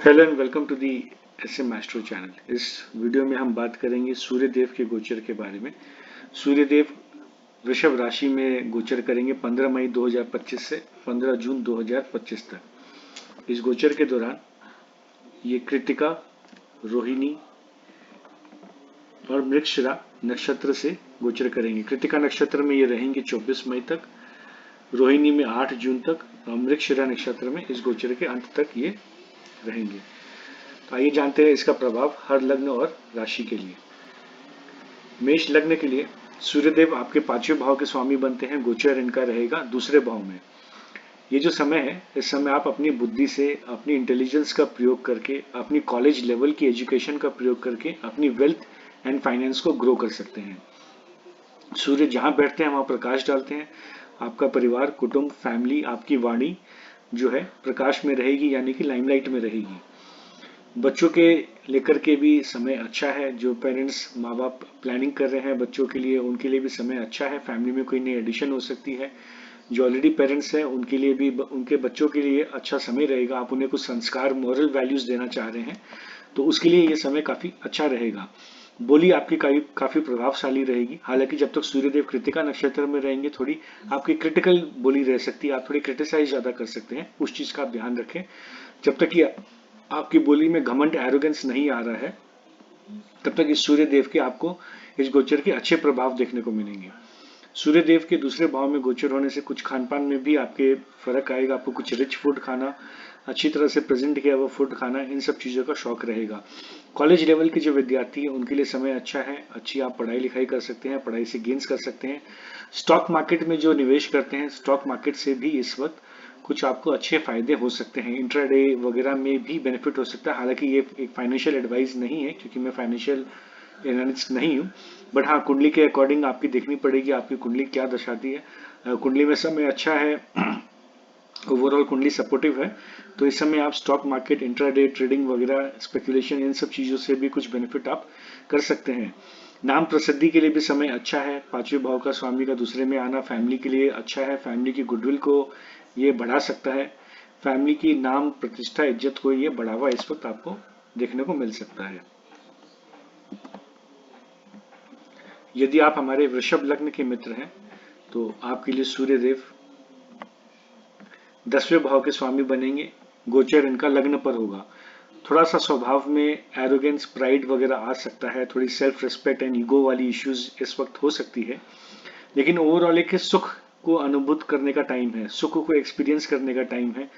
Hello and welcome to the SM master channel. इस video में हम बात करेंगे सूर्यदेव के गोचर के बारे में। सूर्यदेव वृषभ राशि में गोचर करेंगे 15 मई 2025 से 15 जून 2025 तक। इस गोचर के दौरान ये कृतिका, रोहिणी और मृगशिरा नक्षत्र से गोचर करेंगे। कृतिका नक्षत्र में ये रहेंगे 24 मई तक, रोहिणी में 8 जून तक और मृगशिरा नक्षत्र में इस गोचर के अंत तक ये रहेंगे। तो आइए जानते हैं इसका प्रभाव हर लग्न और राशि के लिए। मेष लग्न के लिए सूर्यदेव आपके 5वें भाव के स्वामी बनते हैं। गोचर इनका रहेगा दूसरे भाव में। ये जो समय है, इस समय आप अपनी बुद्धि से, अपनी इंटेलिजेंस का प्रयोग करके, अपनी कॉलेज लेवल की एजुकेशन का प्रयोग करके अपनी वेल्थ एंड फाइनेंस को ग्रो कर सकते हैं। सूर्य जहां बैठते हैं वहां प्रकाश डालते हैं। आपका परिवार, कुटुंब, फैमिली, आपकी वाणी जो है प्रकाश में रहेगी, यानी कि लाइमलाइट में रहेगी। बच्चों के लेकर के भी समय अच्छा है। जो पेरेंट्स, माँ बाप प्लानिंग कर रहे हैं बच्चों के लिए, उनके लिए भी समय अच्छा है। फैमिली में कोई नई एडिशन हो सकती है। जो ऑलरेडी पेरेंट्स हैं उनके लिए भी, उनके बच्चों के लिए अच्छा समय रहेगा। आप उन्हें कुछ संस्कार, मॉरल वैल्यूज देना चाह रहे हैं तो उसके लिए ये समय काफी अच्छा रहेगा। बोली आपकी काफी प्रभावशाली रहेगी। हालांकि जब तक सूर्यदेव कृतिका नक्षत्र में रहेंगे थोड़ी आपकी क्रिटिकल बोली रह सकती है। आप थोड़ी क्रिटिसाइज ज्यादा कर सकते हैं, उस चीज का आप ध्यान रखें। जब तक ये आपकी बोली में घमंड, एरोगेंस नहीं आ रहा है, तब तक इस सूर्य देव के आपको इस गोचर के अच्छे प्रभाव देखने को मिलेंगे। सूर्य देव के दूसरे भाव में गोचर होने से कुछ खान पान में भी आपके फर्क आएगा। आपको कुछ रिच फूड खाना, अच्छी तरह से प्रेजेंट किया हुआ फूड खाना, इन सब चीजों का शौक रहेगा। कॉलेज लेवल के जो विद्यार्थी हैं उनके लिए समय अच्छा है। अच्छी आप पढ़ाई लिखाई कर सकते हैं, पढ़ाई से गेन्स कर सकते हैं। स्टॉक मार्केट में जो निवेश करते हैं, स्टॉक मार्केट से भी इस वक्त कुछ आपको अच्छे फायदे हो सकते हैं। इंट्राडे वगैरह में भी बेनिफिट हो सकता है। हालांकि ये एक फाइनेंशियल एडवाइस नहीं है, क्योंकि मैं फाइनेंशियल एनालिस्ट नहीं हूँ। बट हाँ, कुंडली के अकॉर्डिंग आपकी देखनी पड़ेगी आपकी कुंडली क्या दर्शाती है। कुंडली में समय अच्छा है, ओवरऑल कुंडली सपोर्टिव है, तो इस समय आप स्टॉक मार्केट, इंट्राडे ट्रेडिंग वगैरह, स्पेकुलेशन, इन सब चीजों से भी कुछ बेनिफिट आप कर सकते हैं। नाम प्रसिद्धि के लिए भी समय अच्छा है। 5वें भाव का स्वामी का दूसरे में आना फैमिली के लिए अच्छा है। फैमिली की गुडविल को ये बढ़ा सकता है। फैमिली की नाम, प्रतिष्ठा, इज्जत को ये बढ़ावा इस वक्त आपको देखने को मिल सकता है। यदि आप हमारे वृषभ लग्न के मित्र हैं तो आपके लिए सूर्यदेव 10वें भाव के स्वामी बनेंगे। गोचर इनका लग्न पर होगा। थोड़ा सा स्वभाव में एरोगेंस, प्राइड वगैरह आ सकता है। थोड़ी सेल्फ रिस्पेक्ट एंड ईगो वाली इश्यूज इस वक्त हो सकती है। लेकिन ओवरऑल एक सुख को अनुभूत करने का टाइम है, सुख को एक्सपीरियंस करने का टाइम है।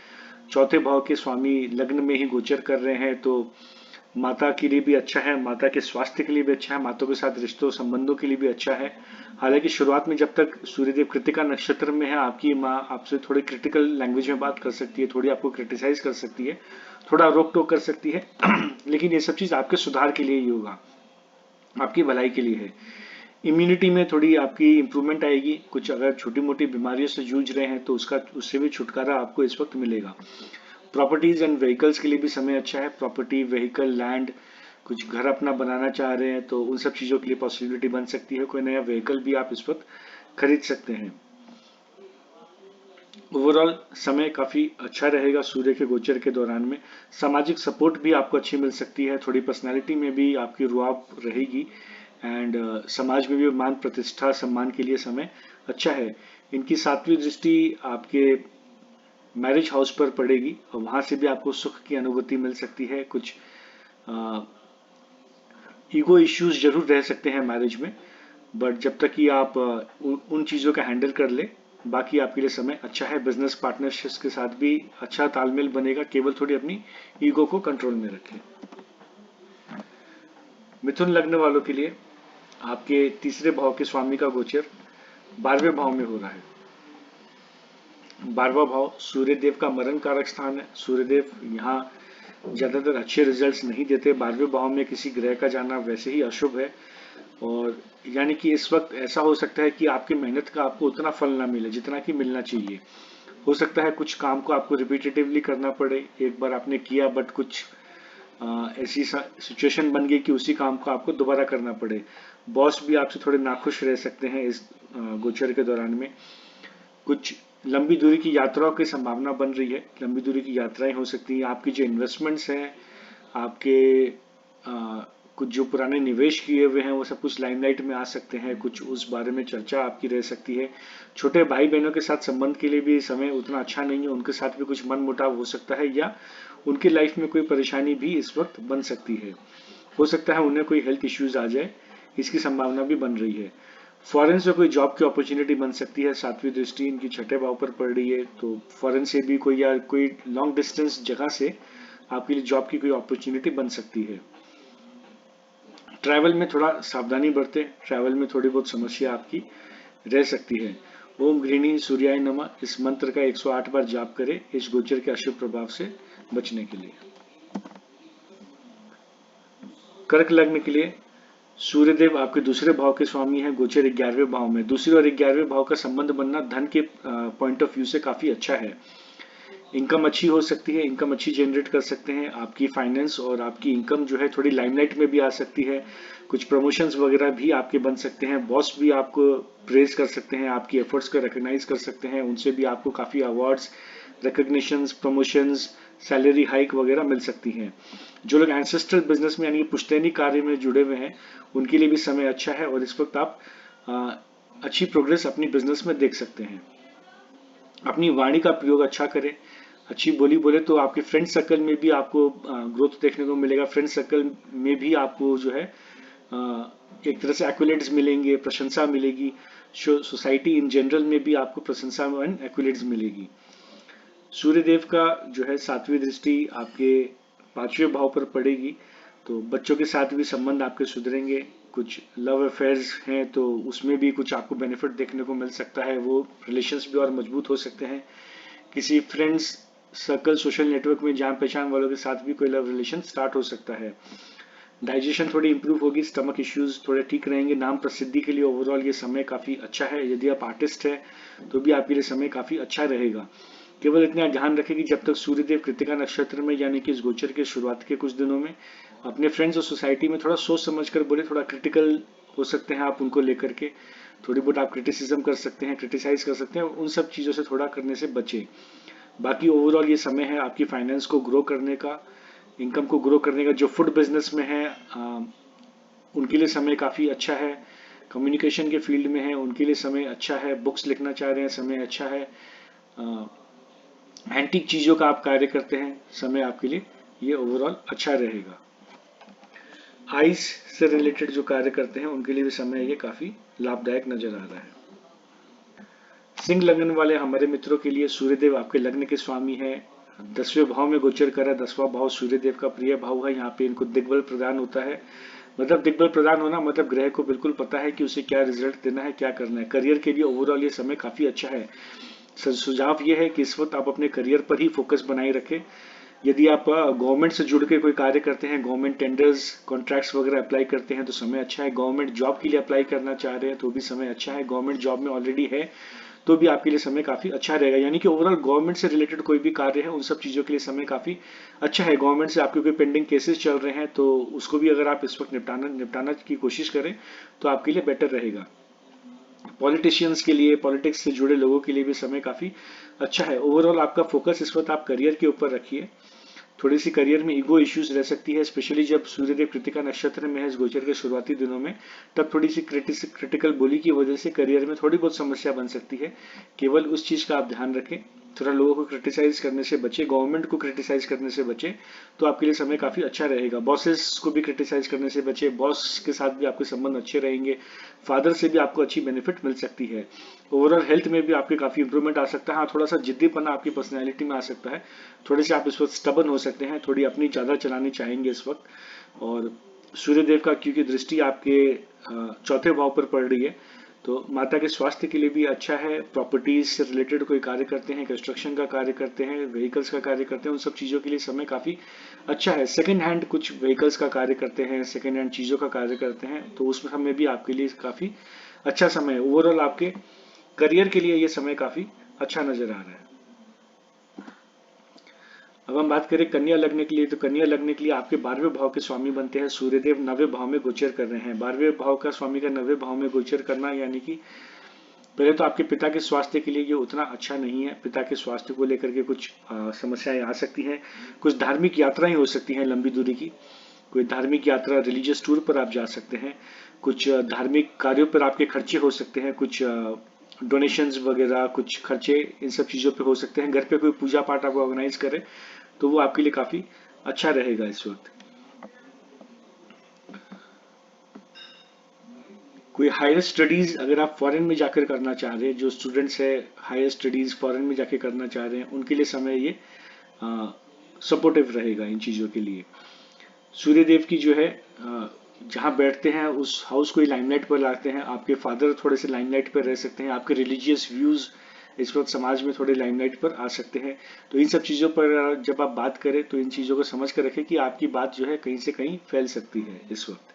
चौथे भाव के स्वामी लग्न में ही गोचर कर रहे हैं तो माता के लिए भी अच्छा है, माता के स्वास्थ्य के लिए भी अच्छा है, माताओं के साथ रिश्तों संबंधों के लिए भी अच्छा है। हालांकि शुरुआत में जब तक सूर्यदेव कृतिका नक्षत्र में है, आपकी माँ आपसे थोड़ी क्रिटिकल लैंग्वेज में बात कर सकती है, थोड़ी आपको क्रिटिसाइज कर सकती है, थोड़ा रोक टोक कर सकती है। लेकिन ये सब चीज आपके सुधार के लिए ही होगा, आपकी भलाई के लिए है। इम्यूनिटी में थोड़ी आपकी इंप्रूवमेंट आएगी। कुछ अगर छोटी मोटी बीमारियों से जूझ रहे हैं तो उससे भी छुटकारा आपको इस वक्त मिलेगा। प्रॉपर्टीज एंड व्हीकल्स के लिए भी समय अच्छा है। प्रॉपर्टी, व्हीकल, लैंड, कुछ घर अपना बनाना चाह रहे हैं तो उन सब चीजों के लिए पॉसिबिलिटी बन सकती है। कोई नया व्हीकल भी आप इस वक्त खरीद सकते हैं। ओवरऑल समय काफी अच्छा रहेगा सूर्य के गोचर के दौरान में। सामाजिक सपोर्ट भी आपको अच्छी मिल सकती है। थोड़ी पर्सनालिटी में भी आपकी रुआब रहेगी एंड समाज में भी मान प्रतिष्ठा सम्मान के लिए समय अच्छा है। इनकी 7वीं दृष्टि आपके मैरिज हाउस पर पड़ेगी और वहां से भी आपको सुख की अनुभूति मिल सकती है। कुछ ईगो इश्यूज जरूर रह सकते हैं मैरिज में, बट जब तक कि आप उन चीजों का हैंडल कर ले, बाकी आपके लिए समय अच्छा है। बिजनेस पार्टनरशिप्स के साथ भी अच्छा तालमेल बनेगा। केवल थोड़ी अपनी ईगो को कंट्रोल में रखें। मिथुन लग्न वालों के लिए आपके तीसरे भाव के स्वामी का गोचर 12वें भाव में हो रहा है। 12वां भाव सूर्यदेव का मरण कारक स्थान है। सूर्यदेव यहाँ ज्यादातर अच्छे रिजल्ट्स नहीं देते। 12वें भाव में किसी ग्रह का जाना वैसे ही अशुभ है, और यानी कि इस वक्त ऐसा हो सकता है कि आपकी मेहनत का आपको उतना फल ना मिले जितना कि मिलना चाहिए। हो सकता है कुछ काम को आपको रिपीटेटिवली करना पड़े। एक बार आपने किया बट कुछ ऐसी सिचुएशन बन गई कि उसी काम को आपको दोबारा करना पड़े। बॉस भी आपसे थोड़े नाखुश रह सकते हैं इस गोचर के दौरान में। कुछ लंबी दूरी की यात्राओं की संभावना बन रही है, लंबी दूरी की यात्राएं हो सकती हैं। आपकी जो इन्वेस्टमेंट्स हैं, आपके कुछ जो पुराने निवेश किए हुए हैं वो सब कुछ लाइमलाइट में आ सकते हैं, कुछ उस बारे में चर्चा आपकी रह सकती है। छोटे भाई बहनों के साथ संबंध के लिए भी समय उतना अच्छा नहीं है, उनके साथ भी कुछ मन मुटाव हो सकता है, या उनकी लाइफ में कोई परेशानी भी इस वक्त बन सकती है। हो सकता है उन्हें कोई हेल्थ इश्यूज आ जाए, इसकी संभावना भी बन रही है। फॉरेन से कोई जॉब की अपॉर्चुनिटी बन सकती है, सातवीं दृष्टि इनकी छठे भाव पर पड़ रही है, तो फॉरेन से भी कोई या कोई लॉन्ग डिस्टेंस जगह से आपके लिए जॉब की कोई अपॉर्चुनिटी बन सकती है। ट्रैवल में थोड़ा सावधानी बरतें, ट्रैवल में थोड़ी बहुत समस्या आपकी रह सकती है। ओम गृहिणी सूर्याय नमः इस मंत्र का 108 बार जाप करें इस गोचर के अशुभ प्रभाव से बचने के लिए। कर्क लग्न के लिए सूर्यदेव आपके दूसरे भाव के स्वामी हैं, गोचर 11वें भाव में। दूसरे और 11वें भाव का संबंध बनना धन के पॉइंट ऑफ व्यू से काफी अच्छा है। इनकम अच्छी हो सकती है, इनकम अच्छी जनरेट कर सकते हैं। आपकी फाइनेंस और आपकी इनकम जो है थोड़ी लाइमलाइट में भी आ सकती है। कुछ प्रमोशंस वगैरह भी आपके बन सकते हैं। बॉस भी आपको प्रेज कर सकते हैं, आपकी एफर्ट्स को रिकॉग्नाइज कर सकते हैं, उनसे भी आपको काफी awards, recognitions, promotions, salary hike वगैरह मिल सकती हैं। जो लोग एंसेस्ट्रल बिजनेस में यानी पुश्तैनी कार्य में जुड़े हुए हैं उनके लिए भी समय अच्छा है और इस वक्त आप अच्छी प्रोग्रेस अपनी बिजनेस में देख सकते हैं। अपनी वाणी का प्रयोग अच्छा करें, अच्छी बोली बोले तो आपके फ्रेंड सर्कल में भी आपको ग्रोथ देखने को मिलेगा। फ्रेंड सर्कल में भी आपको जो है एक तरह से एक्युलेट्स मिलेंगे, प्रशंसा मिलेगी। सोसाइटी इन जनरल में भी आपको प्रशंसा एंड एक्युलेट्स मिलेगी। सूर्यदेव का जो है सातवीं दृष्टि आपके 5वें भाव पर पड़ेगी, तो बच्चों के साथ भी संबंध आपके सुधरेंगे। कुछ लव अफेयर्स हैं तो उसमें भी कुछ आपको बेनिफिट देखने को मिल सकता है, वो रिलेशंस भी और मजबूत हो सकते हैं। किसी फ्रेंड्स सर्कल, सोशल नेटवर्क में जान पहचान वालों के साथ भी कोई लव रिलेशन स्टार्ट हो सकता है। डाइजेशन थोड़ी इंप्रूव होगी, स्टमक इश्यूज थोड़े ठीक रहेंगे। नाम प्रसिद्धि के लिए ओवरऑल ये समय काफी अच्छा है। यदि आप आर्टिस्ट हैं तो भी आपके लिए समय काफी अच्छा रहेगा। केवल इतना ध्यान रखें कि जब तक सूर्यदेव कृतिका नक्षत्र में यानी कि इस गोचर के शुरुआत के कुछ दिनों में अपने फ्रेंड्स और सोसाइटी में थोड़ा सोच समझ कर बोले, थोड़ा क्रिटिकल हो सकते हैं आप उनको लेकर के। थोड़ी बहुत आप क्रिटिसिज्म कर सकते हैं, क्रिटिसाइज कर सकते हैं, उन सब चीज़ों से थोड़ा करने से बचें। बाकी ओवरऑल ये समय है आपकी फाइनेंस को ग्रो करने का, इनकम को ग्रो करने का। जो फूड बिजनेस में है उनके लिए समय काफ़ी अच्छा है। कम्युनिकेशन के फील्ड में है उनके लिए समय अच्छा है। बुक्स लिखना चाह रहे हैं समय अच्छा है। एंटीक चीज़ों का आप कार्य करते हैं समय आपके लिए ये ओवरऑल अच्छा रहेगा। आइस से रिलेटेड जो कार्य करते हैं उनके लिए भी समय ये काफ़ी लाभदायक नजर आ रहा है। सिंह लग्न वाले हमारे मित्रों के लिए सूर्यदेव आपके लग्न के स्वामी है, 10वें भाव में गोचर कर रहा है। 10वां भाव सूर्यदेव का प्रिय भाव है, यहाँ पे इनको दिग्बल प्रदान होता है। मतलब दिग्बल प्रदान होना मतलब ग्रह को बिल्कुल पता है कि उसे क्या रिजल्ट देना है, क्या करना है। करियर के लिए ओवरऑल ये समय काफी अच्छा है। सुझाव ये है कि इस वक्त आप अपने करियर पर ही फोकस बनाए रखें। यदि आप गवर्नमेंट से जुड़ के कोई कार्य करते हैं, गवर्नमेंट टेंडर्स, कॉन्ट्रैक्ट्स वगैरह अप्लाई करते हैं तो समय अच्छा है। गवर्नमेंट जॉब के लिए अप्लाई करना चाह रहे हैं तो भी समय अच्छा है। गवर्नमेंट जॉब में ऑलरेडी है तो भी आपके लिए समय काफी अच्छा रहेगा। यानी कि ओवरऑल गवर्नमेंट से रिलेटेड कोई भी कार्य है उन सब चीजों के लिए समय काफी अच्छा है। गवर्नमेंट से आपके कोई पेंडिंग केसेस चल रहे हैं तो उसको भी अगर आप इस वक्त निपटाना की कोशिश करें तो आपके लिए बेटर रहेगा। पॉलिटिशियंस के लिए, पॉलिटिक्स से जुड़े लोगों के लिए भी समय काफी अच्छा है। ओवरऑल आपका फोकस इस वक्त आप करियर के ऊपर रखिए। थोड़ी सी करियर में ईगो इश्यूज रह सकती है, स्पेशली जब सूर्यदेव कृतिका नक्षत्र में है इस गोचर के शुरुआती दिनों में, तब थोड़ी सी क्रिटिकल बोली की वजह से करियर में थोड़ी बहुत समस्या बन सकती है। केवल उस चीज का आप ध्यान रखें, थोड़ा लोगों को क्रिटिसाइज करने से बचे, गवर्नमेंट को क्रिटिसाइज करने से बचे तो आपके लिए समय काफी अच्छा रहेगा। बॉसेस को भी क्रिटिसाइज करने से बचे, बॉस के साथ भी आपके संबंध अच्छे रहेंगे। फादर से भी आपको अच्छी बेनिफिट मिल सकती है। ओवरऑल हेल्थ में भी आपके काफी इंप्रूवमेंट आ सकता है। हाँ, थोड़ा सा जिद्दीपना आपकी पर्सनैलिटी में आ सकता है, थोड़े से आप इस वक्त स्टबन हो सकते हैं, थोड़ी अपनी ज्यादा चलानी चाहेंगे इस वक्त। और सूर्यदेव का क्योंकि दृष्टि आपके चौथे भाव पर पड़ रही है तो माता के स्वास्थ्य के लिए भी अच्छा है। प्रॉपर्टीज से रिलेटेड कोई कार्य करते हैं, कंस्ट्रक्शन का कार्य करते हैं, व्हीकल्स का कार्य करते हैं, उन सब चीजों के लिए समय काफी अच्छा है। सेकंड हैंड कुछ व्हीकल्स का कार्य करते हैं, सेकंड हैंड चीजों का कार्य करते हैं तो उस समय भी आपके लिए काफी अच्छा समय है। ओवरऑल आपके करियर के लिए ये समय काफी अच्छा नजर आ रहा है। अब हम बात करें कन्या लग्न के लिए, तो कन्या लग्न के लिए आपके 12वें भाव के स्वामी बनते हैं सूर्यदेव। 9वें भाव में गोचर कर रहे हैं। 12वें भाव का स्वामी का 9वें भाव में गोचर करना यानी कि पहले तो आपके पिता के स्वास्थ्य के लिए ये उतना अच्छा नहीं है। पिता के स्वास्थ्य को लेकर के कुछ समस्याएं आ सकती हैं। कुछ धार्मिक यात्राएं हो सकती हैं लंबी दूरी की। कोई धार्मिक यात्रा, रिलीजियस टूर पर आप जा सकते हैं। कुछ धार्मिक कार्यों पर आपके खर्चे हो सकते हैं। कुछ डोनेशंस वगैरह, कुछ खर्चे इन सब चीज़ों पे हो सकते हैं। घर पे कोई पूजा पाठ आप ऑर्गेनाइज करें तो वो आपके लिए काफ़ी अच्छा रहेगा इस वक्त। कोई हायर स्टडीज अगर आप फॉरेन में जाकर करना चाह रहे हैं, जो स्टूडेंट्स है हायर स्टडीज फॉरेन में जाकर करना चाह रहे हैं, उनके लिए समय ये सपोर्टिव रहेगा इन चीज़ों के लिए। सूर्यदेव की जो है जहाँ बैठते हैं उस हाउस को लाइमलाइट पर लाते हैं। आपके फादर थोड़े से लाइमलाइट पर रह सकते हैं। आपके रिलीजियस व्यूज इस वक्त समाज में थोड़े लाइमलाइट पर आ सकते हैं। तो इन सब चीज़ों पर जब आप बात करें तो इन चीज़ों को समझ कर रखें कि आपकी बात जो है कहीं से कहीं फैल सकती है इस वक्त।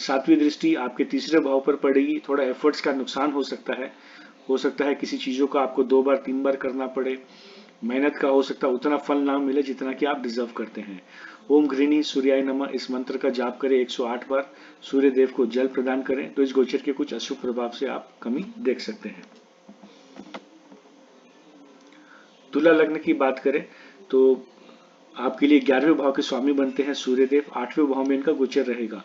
सातवीं दृष्टि आपके तीसरे भाव पर पड़ेगी। थोड़ा एफर्ट्स का नुकसान हो सकता है। हो सकता है किसी चीज़ों का आपको 2 बार 3 बार करना पड़े। मेहनत का हो सकता है उतना फल ना मिले जितना कि आप डिजर्व करते हैं। ओम घृणी सूर्याय नमः इस मंत्र का जाप करें 108 बार। सूर्य देव को जल प्रदान करें तो इस गोचर के कुछ अशुभ प्रभाव से आप कमी देख सकते हैं। तुला लग्न की बात करें तो आपके लिए 11वें भाव के स्वामी बनते हैं सूर्यदेव। 8वें भाव में इनका गोचर रहेगा।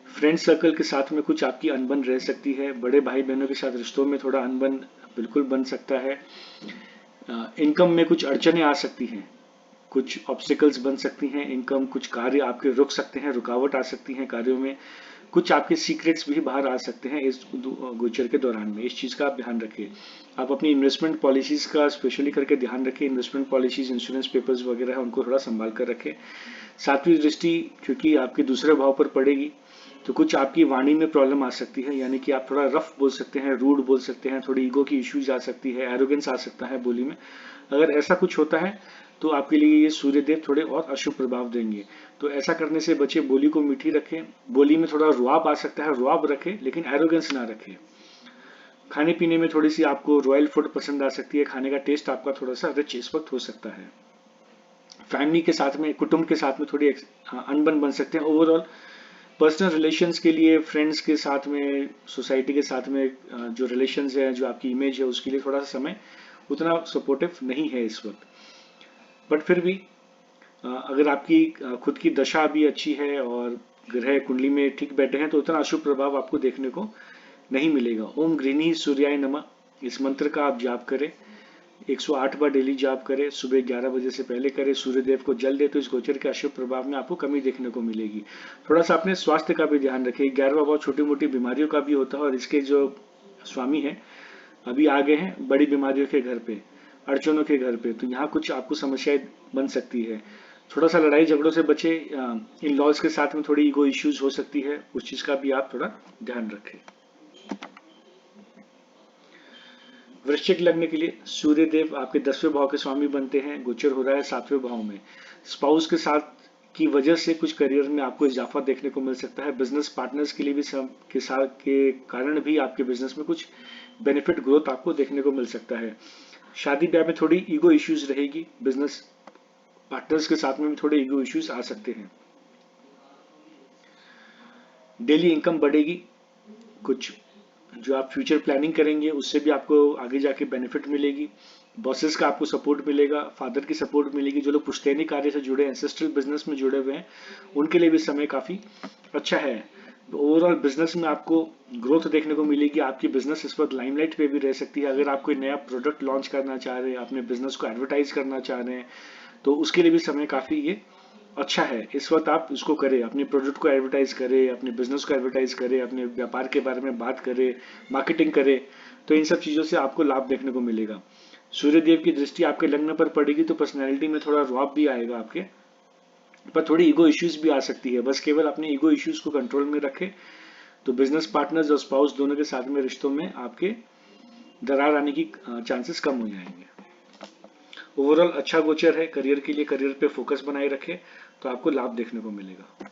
फ्रेंड सर्कल के साथ में कुछ आपकी अनबन रह सकती है। बड़े भाई बहनों के साथ रिश्तों में थोड़ा अनबन बिल्कुल बन सकता है। इनकम में कुछ अड़चने आ सकती हैं। कुछ ऑब्स्टिकल्स बन सकती हैं। इनकम, कुछ कार्य आपके रुक सकते हैं, रुकावट आ सकती है कार्यों में। कुछ आपके सीक्रेट्स भी बाहर आ सकते हैं इस गोचर के दौरान में। इस चीज़ का आप ध्यान रखें। आप अपनी इन्वेस्टमेंट पॉलिसीज का स्पेशली करके ध्यान रखें। इन्वेस्टमेंट पॉलिसीज, इंश्योरेंस पेपर्स वगैरह है उनको थोड़ा संभाल कर रखें। सातवीं दृष्टि क्योंकि आपके दूसरे भाव पर पड़ेगी तो कुछ आपकी वाणी में प्रॉब्लम आ सकती है। यानी कि आप थोड़ा रफ बोल सकते हैं, रूड बोल सकते हैं, थोड़ी ईगो की इश्यूज आ सकती है, एरोगेंस आ सकता है बोली में। अगर ऐसा कुछ होता है तो आपके लिए ये सूर्यदेव थोड़े और अशुभ प्रभाव देंगे। तो ऐसा करने से बचे। बोली को मीठी रखें। बोली में थोड़ा रुआब आ सकता है, रुआब रखें लेकिन एरोगेंस ना रखें। खाने पीने में थोड़ी सी आपको रॉयल फूड पसंद आ सकती है। खाने का टेस्ट आपका थोड़ा सा रिच इस वक्त हो सकता है। फैमिली के साथ में, कुटुंब के साथ में थोड़ी अनबन बन सकते हैं। ओवरऑल पर्सनल रिलेशंस के लिए, फ्रेंड्स के साथ में, सोसाइटी के साथ में जो रिलेशंस है, जो आपकी इमेज है, उसके लिए थोड़ा सा समय उतना सपोर्टिव नहीं है इस वक्त। बट फिर भी अगर आपकी खुद की दशा भी अच्छी है और ग्रह कुंडली में ठीक बैठे हैं तो उतना अशुभ प्रभाव आपको देखने को नहीं मिलेगा। ओम गृहिणी सूर्याय नमः इस मंत्र का आप जाप करें। 108 बार डेली जाप करें। सुबह 11 बजे से पहले करें। सूर्यदेव को जल दे तो इस गोचर के अशुभ प्रभाव में आपको कमी देखने को मिलेगी। थोड़ा सा अपने स्वास्थ्य का भी ध्यान रखें। 11वां भाव छोटी मोटी बीमारियों का भी होता है और इसके जो स्वामी है अभी आ गए हैं बड़ी बीमारियों के घर पे, अड़चनों के घर पे। तो यहाँ कुछ आपको समस्याएं बन सकती है। थोड़ा सा लड़ाई झगड़ों से बचे। इन लॉज के साथ में थोड़ी ईगो इश्यूज हो सकती है। उस चीज का भी आप थोड़ा ध्यान रखें। वृश्चिक लग्न के लिए सूर्यदेव आपके 10वें भाव के स्वामी बनते हैं। गोचर हो रहा है 7वें भाव में। स्पाउस के साथ की वजह से कुछ करियर में आपको इजाफा देखने को मिल सकता है। बिजनेस पार्टनर्स के लिए भी के साथ के कारण भी आपके बिजनेस में कुछ बेनिफिट ग्रोथ आपको देखने को मिल सकता है। शादी ब्याह में थोड़ी ईगो इश्यूज रहेगी। बिजनेस पार्टनर्स के साथ में भी थोड़े ईगो इश्यूज आ सकते हैं। डेली इनकम बढ़ेगी। कुछ जो आप फ्यूचर प्लानिंग करेंगे उससे भी आपको आगे जाके बेनिफिट मिलेगी। बॉसेस का आपको सपोर्ट मिलेगा। फादर की सपोर्ट मिलेगी। जो लोग पुश्तैनी कार्य से जुड़े, एंसेस्ट्रल बिजनेस में जुड़े हुए हैं, उनके लिए भी समय काफी अच्छा है। ओवरऑल बिजनेस में आपको ग्रोथ देखने को मिलेगी। आपकी बिजनेस इस वक्त लाइमलाइट पे भी रह सकती है। अगर आप कोई नया प्रोडक्ट लॉन्च करना चाह रहे हैं, अपने बिजनेस को एडवर्टाइज करना चाह रहे हैं, तो उसके लिए भी समय काफी ये अच्छा है। इस वक्त आप इसको करें, अपने प्रोडक्ट को एडवर्टाइज करें, अपने बिजनेस को एडवर्टाइज करें, अपने व्यापार के बारे में बात करें, मार्केटिंग करें। तो इन सब चीज़ों से आपको लाभ देखने को मिलेगा। सूर्यदेव की दृष्टि आपके लग्न पर पड़ेगी तो पर्सनैलिटी में थोड़ा रौब भी आएगा आपके, पर थोड़ी ईगो इश्यूज भी आ सकती है। बस केवल अपने ईगो इश्यूज को कंट्रोल में रखें तो बिजनेस पार्टनर्स और स्पाउस दोनों के साथ में रिश्तों में आपके दरार आने की चांसेस कम हो जाएंगे। ओवरऑल अच्छा गोचर है। करियर के लिए करियर पे फोकस बनाए रखें तो आपको लाभ देखने को मिलेगा।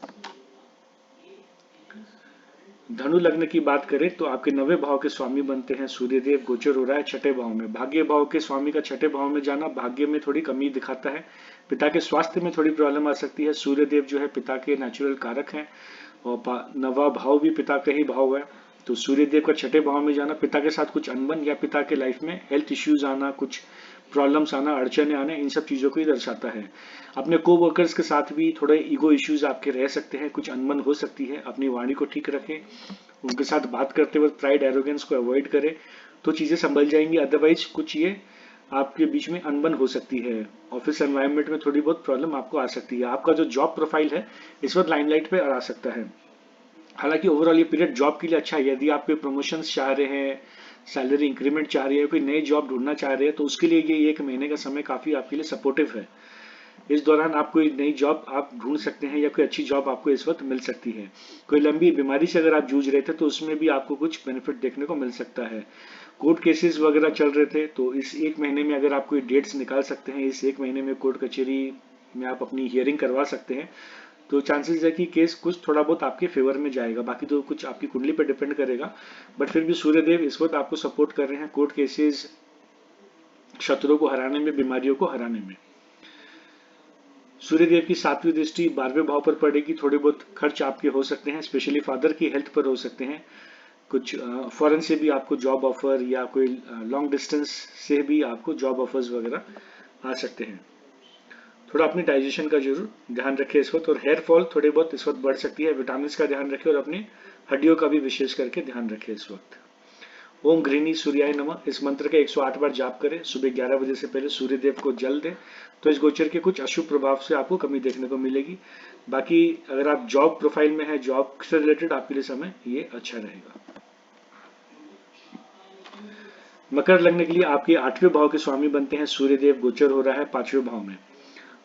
धनु लग्न की बात करें तो आपके 9वें भाव के स्वामी बनते हैं सूर्यदेव। गोचर हो रहा है 6ठे भाव में। भाग्य भाव के स्वामी का 6ठे भाव में जाना भाग्य में थोड़ी कमी दिखाता है। पिता के स्वास्थ्य में थोड़ी प्रॉब्लम आ सकती है। सूर्यदेव जो है पिता के नेचुरल कारक हैं और 9वां भाव भी पिता का ही भाव है। तो सूर्य देव का छठे भाव में जाना, पिता के साथ कुछ अनबन या पिता के लाइफ में हेल्थ इश्यूज आना, कुछ प्रॉब्लम्स आना, अड़चने आने, इन सब चीजों को ही दर्शाता है। अपने को वर्कर्स के साथ भी थोड़े ईगो इश्यूज आपके रह सकते हैं, कुछ अनबन हो सकती है। अपनी वाणी को ठीक रखें, उनके साथ बात करते वक्त प्राइड एरोगेंस को अवॉइड करें, तो चीजें संभल जाएंगी। अदरवाइज कुछ ये आपके बीच में अनबन हो सकती है। ऑफिस एनवायरनमेंट में थोड़ी बहुत प्रॉब्लम आपको आ सकती है। आपका जो जॉब प्रोफाइल है इस वक्त लाइमलाइट पे आ सकता है। हालांकि ओवरऑल ये पीरियड जॉब के लिए अच्छा है। यदि आप कोई प्रमोशंस चाह रहे हैं, सैलरी इंक्रीमेंट चाह रहे हैं, कोई नई जॉब ढूंढना चाह रहे हैं, तो उसके लिए ये 1 महीने का समय काफी आपके लिए सपोर्टिव है। इस दौरान आप कोई नई जॉब आप ढूंढ सकते हैं या कोई अच्छी जॉब आपको इस वक्त मिल सकती है। कोई लंबी बीमारी से अगर आप जूझ रहे थे तो उसमें भी आपको कुछ बेनिफिट देखने को मिल सकता है। कोर्ट केसेस वगैरह चल रहे थे तो इस 1 महीने में अगर आप कोई डेट्स निकाल सकते हैं, इस 1 महीने में कोर्ट कचहरी में आप अपनी हियरिंग करवा सकते हैं, तो चांसेस है कि केस कुछ थोड़ा बहुत आपके फेवर में जाएगा। बाकी तो कुछ आपकी कुंडली पे डिपेंड करेगा, बट फिर भी सूर्यदेव इस वक्त आपको सपोर्ट कर रहे हैं कोर्ट केसेस, शत्रुओं को हराने में, बीमारियों को हराने में। सूर्यदेव की 7वीं दृष्टि 12वें भाव पर पड़ेगी। थोड़े बहुत खर्च आपके हो सकते हैं, स्पेशली फादर की हेल्थ पर हो सकते हैं। कुछ फॉरेन से भी आपको जॉब ऑफर या कोई लॉन्ग डिस्टेंस से भी आपको जॉब ऑफर्स वगैरह आ सकते हैं। थोड़ा अपनी डाइजेशन का जरूर ध्यान रखें इस वक्त, और हेयर फॉल थोड़े बहुत इस वक्त बढ़ सकती है। विटामिन का ध्यान रखें और अपनी हड्डियों का भी विशेष करके ध्यान रखें इस वक्त। ओम गृहिणी सूर्याय नमः इस मंत्र के 108 बार जाप करें। सुबह 11 बजे से पहले सूर्यदेव को जल दें, तो इस गोचर के कुछ अशुभ प्रभाव से आपको कमी देखने को मिलेगी। बाकी अगर आप जॉब प्रोफाइल में है, जॉब से रिलेटेड आपके लिए समय ये अच्छा रहेगा। मकर लग्न के लिए आपके 8वें भाव के स्वामी बनते हैं सूर्यदेव। गोचर हो रहा है 5वें भाव में।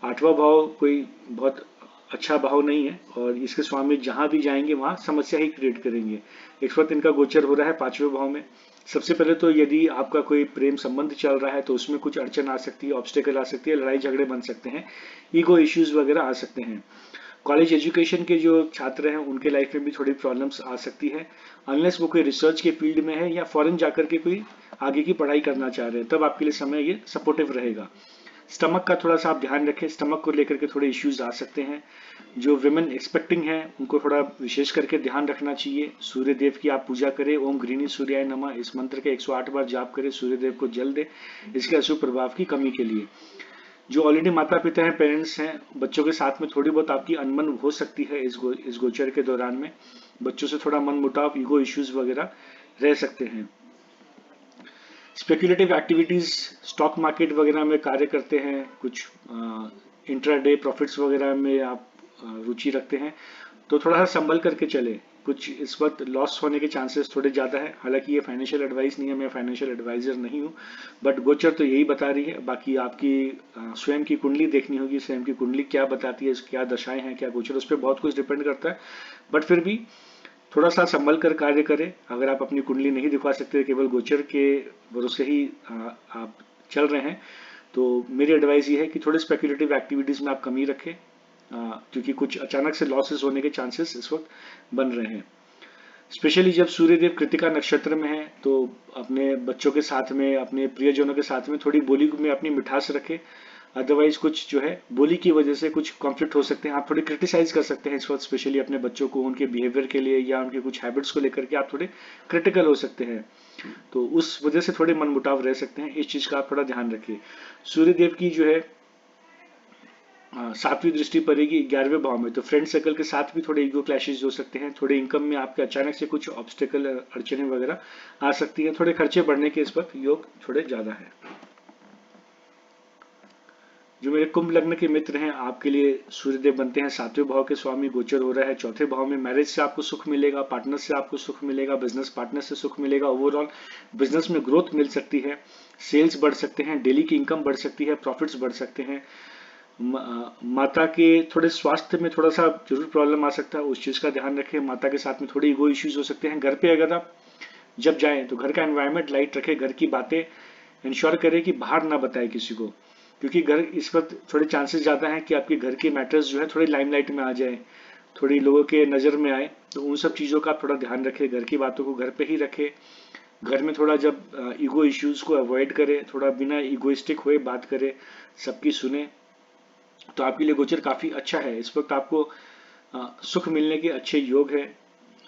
8वां भाव कोई बहुत अच्छा भाव नहीं है और इसके स्वामी जहां भी जाएंगे वहां समस्या ही क्रिएट करेंगे। इस वक्त इनका गोचर हो रहा है 5वें भाव में। सबसे पहले तो यदि आपका कोई प्रेम संबंध चल रहा है तो उसमें कुछ अड़चन आ सकती है, ऑब्स्टेकल आ सकती है, लड़ाई झगड़े बन सकते हैं, ईगो इश्यूज वगैरह आ सकते हैं। कॉलेज एजुकेशन के जो छात्र हैं उनके लाइफ में भी थोड़ी प्रॉब्लम्स आ सकती है, अनलेस वो कोई रिसर्च के फील्ड में है या फॉरेन जाकर के कोई आगे की पढ़ाई करना चाह रहे हैं, तब आपके लिए समय ये सपोर्टिव रहेगा। स्टमक का थोड़ा सा आप ध्यान रखें, स्टमक को लेकर के थोड़े इश्यूज आ सकते हैं। जो विमेन एक्सपेक्टिंग हैं उनको थोड़ा विशेष करके ध्यान रखना चाहिए। सूर्य देव की आप पूजा करें, ओम गृहिणी सूर्याय नमः इस मंत्र के 108 बार जाप करें, सूर्य देव को जल दे इसके अशुभ प्रभाव की कमी के लिए। जो ऑलरेडी माता पिता हैं, पेरेंट्स हैं, बच्चों के साथ में थोड़ी बहुत आपकी अनबन हो सकती है इस गोचर के दौरान में। बच्चों से थोड़ा मन मुटाव, ईगो इश्यूज वगैरह रह सकते हैं। स्पेकुलेटिव एक्टिविटीज, स्टॉक मार्केट वगैरह में कार्य करते हैं, कुछ इंट्राडे प्रॉफिट्स वगैरह में आप रुचि रखते हैं, तो थोड़ा सा संभल करके चले। कुछ इस वक्त लॉस होने के चांसेस थोड़े ज़्यादा है। हालांकि ये फाइनेंशियल एडवाइस नहीं है, मैं फाइनेंशियल एडवाइजर नहीं हूँ, बट गोचर तो यही बता रही है। बाकी आपकी स्वयं की कुंडली देखनी होगी, स्वयं की कुंडली क्या बताती है, क्या दशाएं हैं, क्या गोचर, उस पर बहुत कुछ डिपेंड करता है। बट फिर भी थोड़ा सा संभल कर कार्य करें। अगर आप अपनी कुंडली नहीं दिखा सकते, केवल गोचर के भरोसे ही आप चल रहे हैं, तो मेरी एडवाइस ये है कि थोड़े स्पेकुलेटिव एक्टिविटीज में आप कमी रखें, क्योंकि कुछ अचानक से लॉसेस होने के चांसेस इस वक्त बन रहे हैं। स्पेशली जब सूर्यदेव कृतिका नक्षत्र में है तो अपने बच्चों के साथ में, अपने प्रियजनों के साथ में थोड़ी बोली में अपनी मिठास रखें। अदरवाइज कुछ जो है बोली की वजह से कुछ कॉन्फ्लिक्ट हो सकते हैं। आप थोड़ी क्रिटिसाइज कर सकते हैं इस वक्त, स्पेशली अपने बच्चों को, उनके बिहेवियर के लिए या उनके कुछ हैबिट्स को लेकर के आप थोड़े क्रिटिकल हो सकते हैं, तो उस वजह से थोड़े मनमुटाव रह सकते हैं। इस चीज का आप थोड़ा ध्यान रखिए। सूर्यदेव की जो है 7वीं दृष्टि पड़ेगी 11वें भाव में, तो फ्रेंड सर्कल के साथ भी थोड़े ईगो क्लैशेज हो सकते हैं। थोड़े इनकम में आपके अचानक से कुछ ऑब्स्टेकल, अड़चने वगैरह आ सकती है। थोड़े खर्चे बढ़ने के इस वक्त योग थोड़े ज्यादा है। जो मेरे कुंभ लग्न के मित्र हैं, आपके लिए सूर्यदेव बनते हैं 7वें भाव के स्वामी। गोचर हो रहा है 4थे भाव में। मैरिज से आपको सुख मिलेगा, पार्टनर से आपको सुख मिलेगा, बिजनेस पार्टनर से सुख मिलेगा। ओवरऑल बिजनेस में ग्रोथ मिल सकती है, सेल्स बढ़ सकते हैं, डेली की इनकम बढ़ सकती है, प्रॉफिट्स बढ़ सकते हैं। माता के थोड़े स्वास्थ्य में थोड़ा सा जरूर प्रॉब्लम आ सकता है, उस चीज का ध्यान रखें। माता के साथ में थोड़ी ईगो इश्यूज हो सकते हैं। घर पे अगर आप जब जाएं तो घर का एनवायरनमेंट लाइट रखें, घर की बातें इंश्योर करें कि बाहर ना बताए किसी को, क्योंकि घर इस वक्त थोड़े चांसेस ज्यादा हैं कि आपके घर के मैटर्स जो है थोड़ी लाइमलाइट में आ जाए, थोड़ी लोगों के नजर में आए, तो उन सब चीजों का आप थोड़ा ध्यान रखें। घर की बातों को घर पे ही रखें। घर में थोड़ा जब ईगो इश्यूज को अवॉइड करें, थोड़ा बिना ईगोइस्टिक हुए बात करें, सबकी सुने, तो आपके लिए गोचर काफी अच्छा है। इस वक्त आपको सुख मिलने के अच्छे योग है।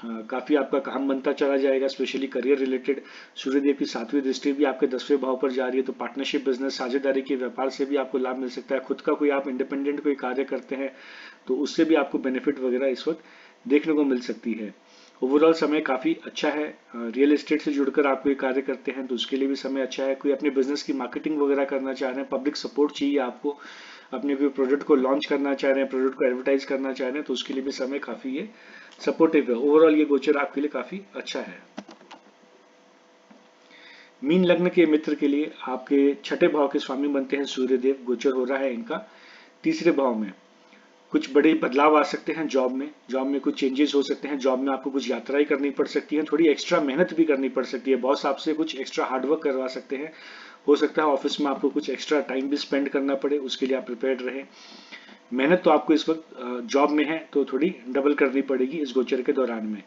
काफी आपका काम बनता चला जाएगा, स्पेशली करियर रिलेटेड। सूर्यदेव की 7वीं दृष्टि भी आपके 10वें भाव पर जा रही है, तो पार्टनरशिप, बिजनेस, साझेदारी के व्यापार से भी आपको लाभ मिल सकता है। खुद का कोई आप इंडिपेंडेंट कोई कार्य करते हैं तो उससे भी आपको बेनिफिट वगैरह इस वक्त देखने को मिल सकती है। ओवरऑल समय काफी अच्छा है। रियल एस्टेट से जुड़कर आप कोई कार्य करते हैं तो उसके लिए भी समय अच्छा है। कोई अपने बिजनेस की मार्केटिंग वगैरह करना चाह रहे हैं, पब्लिक सपोर्ट चाहिए आपको, अपने कोई प्रोडक्ट को लॉन्च करना चाह रहे हैं, प्रोडक्ट को एडवर्टाइज करना चाह रहे हैं, तो उसके लिए भी समय काफी ये सपोर्टिव है। ओवरऑल ये गोचर आपके लिए काफी अच्छा है। मीन लग्न के मित्र के लिए आपके 6ठे भाव के स्वामी बनते हैं सूर्यदेव। गोचर हो रहा है इनका 3रे भाव में। कुछ बड़े बदलाव आ सकते हैं जॉब में कुछ चेंजेस हो सकते हैं। जॉब में आपको कुछ यात्राएं करनी पड़ सकती हैं, थोड़ी एक्स्ट्रा मेहनत भी करनी पड़ सकती है। बॉस आपसे कुछ एक्स्ट्रा हार्डवर्क करवा सकते हैं। हो सकता है ऑफिस में आपको कुछ एक्स्ट्रा टाइम भी स्पेंड करना पड़े, उसके लिए आप प्रिपेयर्ड रहें। मेहनत तो आपको इस वक्त जॉब में है तो थोड़ी डबल करनी पड़ेगी इस गोचर के दौरान में।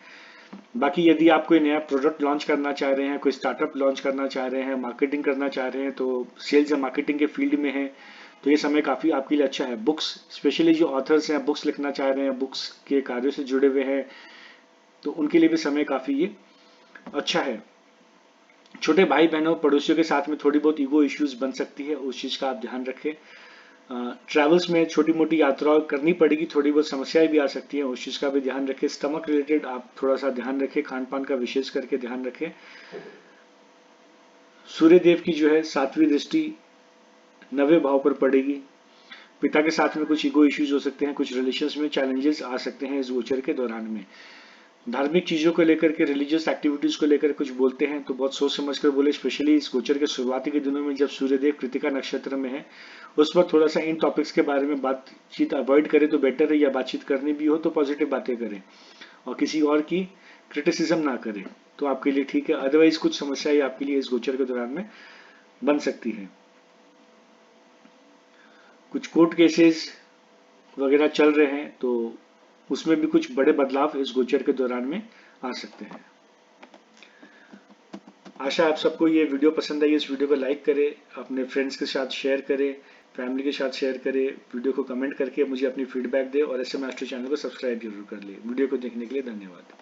बाकी यदि आप कोई नया प्रोडक्ट लॉन्च करना चाह रहे हैं, कोई स्टार्टअप लॉन्च करना चाह रहे हैं, मार्केटिंग करना चाह रहे हैं, तो सेल्स या मार्केटिंग के फील्ड में है तो ये समय काफी आपके लिए अच्छा है। बुक्स, स्पेशली जो ऑथर्स हैं, बुक्स लिखना चाह रहे हैं, बुक्स के कार्यों से जुड़े हुए हैं, तो उनके लिए भी समय काफी ये अच्छा है। छोटे भाई बहनों पड़ोसियों के साथ में थोड़ी बहुत ईगो इश्यूज बन सकती है, उस चीज का आप ध्यान रखें। ट्रैवल्स में छोटी मोटी यात्राएं करनी पड़ेगी, थोड़ी बहुत समस्याएं भी आ सकती हैं, उस चीज का भी ध्यान रखें। स्टमक रिलेटेड आप थोड़ा सा ध्यान रखें, खान पान का विशेष करके ध्यान रखें। सूर्यदेव की जो है 7वीं दृष्टि 9वें भाव पर पड़ेगी। पिता के साथ में कुछ ईगो इश्यूज हो सकते हैं, कुछ रिलेशंस में चैलेंजेस आ सकते हैं इस गोचर के दौरान में। धार्मिक चीजों को लेकर के, रिलीजियस एक्टिविटीज को लेकर कुछ बोलते हैं तो बहुत सोच समझ कर बोले, स्पेशली इस गोचर के शुरुआती के दिनों में जब सूर्यदेव कृतिका नक्षत्र में है, उस वक्त थोड़ा सा इन टॉपिक्स के बारे में बातचीत अवॉइड करें तो बेटर है, या बातचीत करनी भी हो तो पॉजिटिव बातें करें और किसी और की क्रिटिसिज्म ना करें, तो आपके लिए ठीक है। अदरवाइज कुछ समस्याएं आपके लिए इस गोचर के दौरान में बन सकती है। कुछ कोर्ट केसेस वगैरह चल रहे हैं तो उसमें भी कुछ बड़े बदलाव इस गोचर के दौरान में आ सकते हैं। आशा आप सबको ये वीडियो पसंद आई। इस वीडियो को लाइक करें, अपने फ्रेंड्स के साथ शेयर करें, फैमिली के साथ शेयर करें, वीडियो को कमेंट करके मुझे अपनी फीडबैक दें और SM एस्ट्रो चैनल को सब्सक्राइब जरूर कर लें। वीडियो को देखने के लिए धन्यवाद।